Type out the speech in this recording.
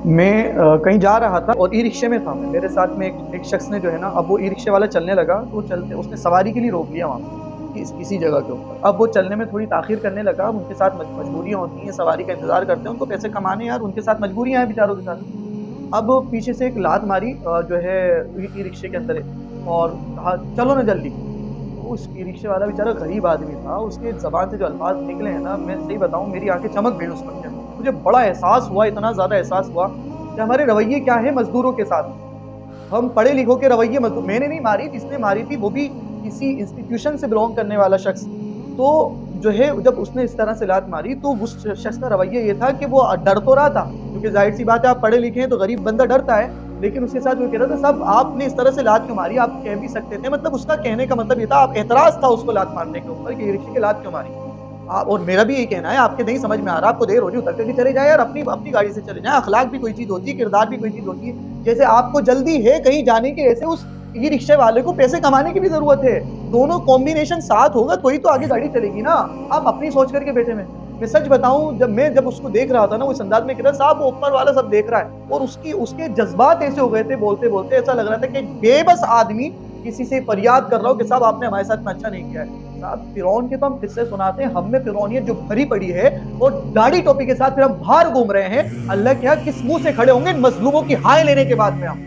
मैं कहीं जा रहा था और ई-रिक्शे में था मैं। मेरे साथ में एक शख्स ने जो है ना, अब वो ई-रिक्शे वाला चलने लगा, तो चलते उसने सवारी के लिए रोक लिया वहाँ पे, किसी जगह के ऊपर। अब वो चलने में थोड़ी ताख़ीर करने लगा, अब उनके साथ मजबूरियाँ होती हैं, सवारी का इंतज़ार करते हैं, उनको पैसे कमाने हैं यार, उनके साथ मजबूरियाँ हैं बेचारों के साथ। अब पीछे से एक लात मारी जो है ई-रिक्शे के अंदर और कहा, "चलो ना जल्दी।" तो उस ई-रिक्शे वाला बेचारा गरीब आदमी था, उसके ज़बान से जो अल्फ़ाज़ निकले हैं ना, मैं सही बताऊँ मेरी आँखें चमक गईं उस वक़्त के अंदर। मुझे बड़ा एहसास हुआ, इतना ज़्यादा एहसास हुआ कि हमारे रवैये क्या हैं मज़दूरों के साथ। हम पढ़े-लिखों के रवैये मज़दूर मैंने नहीं मारी, जिसने मारी थी वो भी किसी इंस्टीट्यूशन से बिलॉन्ग करने वाला शख़्स। तो जो है जब उसने इस तरह से लात मारी तो उस शख़्स का रवैया ये था कि वो डर तो रहा था, क्योंकि ज़ाहिर-सी बात है आप पढ़े-लिखे हैं तो गरीब बंदा डरता है। लेकिन उसके साथ वो कह रहा था, साहब आपने इस तरह से लात क्यों मारी? आप कह भी सकते थे, मतलब उसका कहने का मतलब ये था, आप एतराज़ था उसको लात मारने के ऊपर कि ये रिक्शे की लात क्यों मारी? और मेरा भी यही कहना है, आपके नहीं समझ में आ रहा, आपको देर हो रही है, उतर के चले जाएँ यार, अपनी अपनी गाड़ी से चले जाएँ। अखलाक भी कोई चीज़ होती है, किरदार भी कोई चीज़ होती है। जैसे आपको जल्दी है कहीं जाने की, ऐसे उस ई-रिक्शे वाले को पैसे कमाने की भी ज़रूरत है। दोनों कॉम्बिनेशन साथ होगा तो ही तो आगे गाड़ी चलेगी ना। आप अपनी सोच करके बैठे हुए हैं। मैं सच बताऊँ, जब उसको देख रहा था ना, वो इस अंदाज़ में कह रहा, साहब वो ऊपर वाला सब देख रहा है, और उसके जज़्बात ऐसे हो गए थे बोलते-बोलते, ऐसा लग रहा था कि एक बेबस आदमी किसी से फरियाद कर रहा हो कि साहब आपने हमारे साथ में अच्छा नहीं किया है। साहब फिरौन के तो हम किस्से सुनाते हैं, हम में फिरौनियत जो भरी पड़ी है, और दाढ़ी टोपी के साथ फिर हम बाहर घूम रहे हैं। अल्लाह के यहाँ किस मुँह से खड़े होंगे इन मज़लूमों की हाय लेने के बाद में हम।